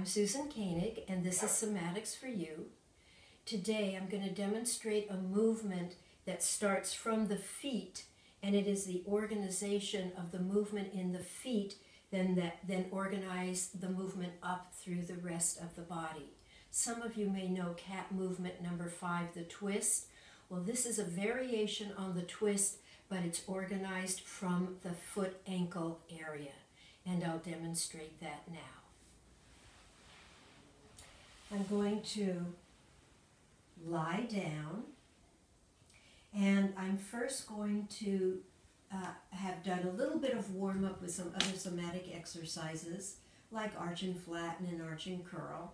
Susan Koenig, and this is Somatics for You. Today I'm going to demonstrate a movement that starts from the feet, and it is the organization of the movement in the feet then organize the movement up through the rest of the body. Some of you may know cat movement number 5, the twist. Well, this is a variation on the twist, but it's organized from the foot ankle area, and I'll demonstrate that now. I'm going to lie down, and I'm first going to have done a little bit of warm-up with some other somatic exercises like arch and flatten and arch and curl.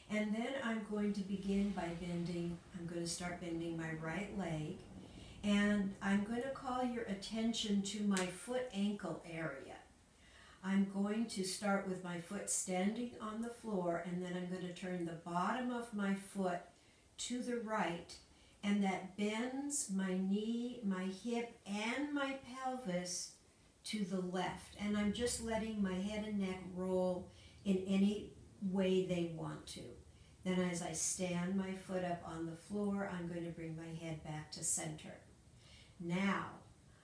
And then I'm going to begin by I'm going to start bending my right leg, and I'm going to call your attention to my foot ankle area. I'm going to start with my foot standing on the floor, and then I'm going to turn the bottom of my foot to the right, and that bends my knee, my hip, and my pelvis to the left. And I'm just letting my head and neck roll in any way they want to. Then as I stand my foot up on the floor, I'm going to bring my head back to center. Now,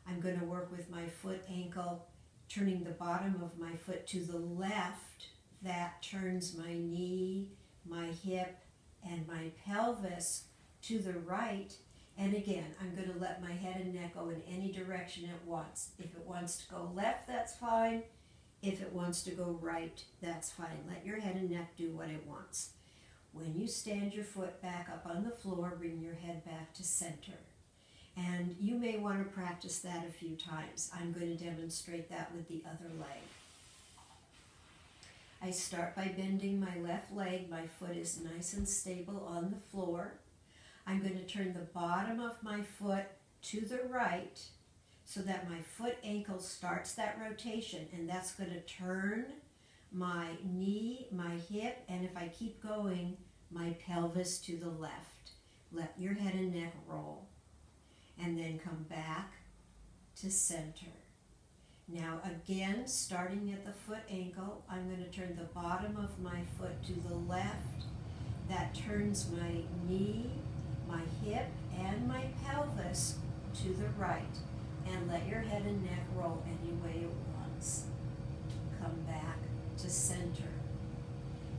I'm going to work with my foot ankle, turning the bottom of my foot to the left. That turns my knee, my hip, and my pelvis to the right. And again, I'm going to let my head and neck go in any direction it wants. If it wants to go left, that's fine. If it wants to go right, that's fine. Let your head and neck do what it wants. When you stand your foot back up on the floor, bring your head back to center. And you may want to practice that a few times. I'm going to demonstrate that with the other leg. I start by bending my left leg. My foot is nice and stable on the floor. I'm going to turn the bottom of my foot to the right so that my foot ankle starts that rotation, and that's going to turn my knee, my hip, and if I keep going, my pelvis to the left. Let your head and neck roll, and then come back to center. Now again, starting at the foot ankle, I'm going to turn the bottom of my foot to the left. That turns my knee, my hip, and my pelvis to the right. And let your head and neck roll any way it wants. Come back to center.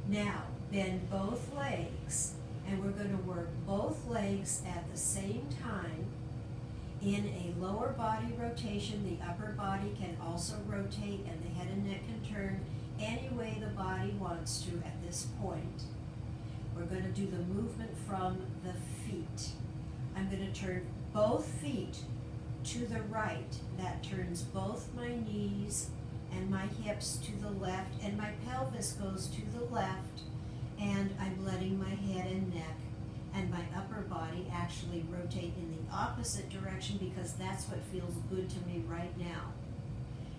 Now, bend both legs, and we're going to work both legs at the same time in a lower body rotation. The upper body can also rotate, and the head and neck can turn any way the body wants to at this point. We're going to do the movement from the feet. I'm going to turn both feet to the right. That turns both my knees and my hips to the left, and my pelvis goes to the left, and I'm letting my head and neck and my upper body actually rotate in the opposite direction because that's what feels good to me right now.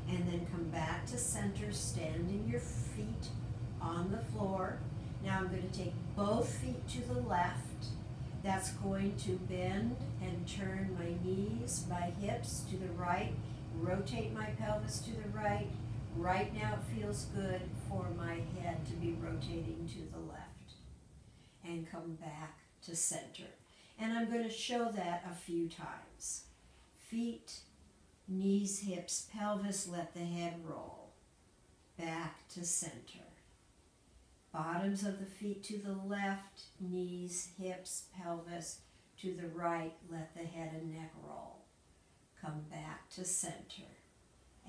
And then come back to center, standing your feet on the floor. Now I'm going to take both feet to the left. That's going to bend and turn my knees, my hips to the right, rotate my pelvis to the right. Right now it feels good for my head to be rotating to the left. And come back to center. And I'm going to show that a few times. Feet, knees, hips, pelvis, let the head roll. Back to center. Bottoms of the feet to the left, knees, hips, pelvis to the right, let the head and neck roll. Come back to center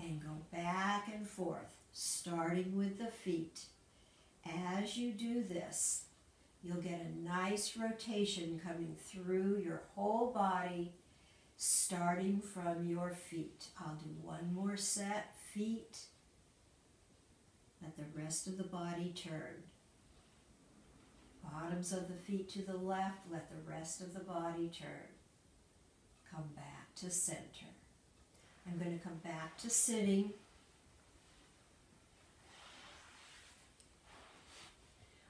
and go back and forth, starting with the feet. As you do this, you'll get a nice rotation coming through your whole body, starting from your feet. I'll do one more set. Feet. Let the rest of the body turn. Bottoms of the feet to the left, let the rest of the body turn. Come back to center. I'm going to come back to sitting.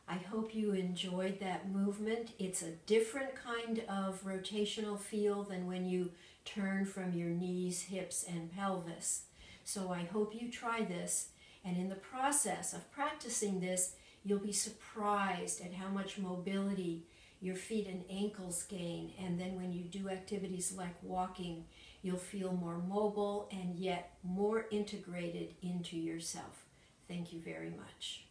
I hope you enjoyed that movement. It's a different kind of rotational feel than when you turn from your knees, hips, and pelvis. So I hope you try this, and in the process of practicing this, you'll be surprised at how much mobility your feet and ankles gain. And then when you do activities like walking, you'll feel more mobile and yet more integrated into yourself. Thank you very much.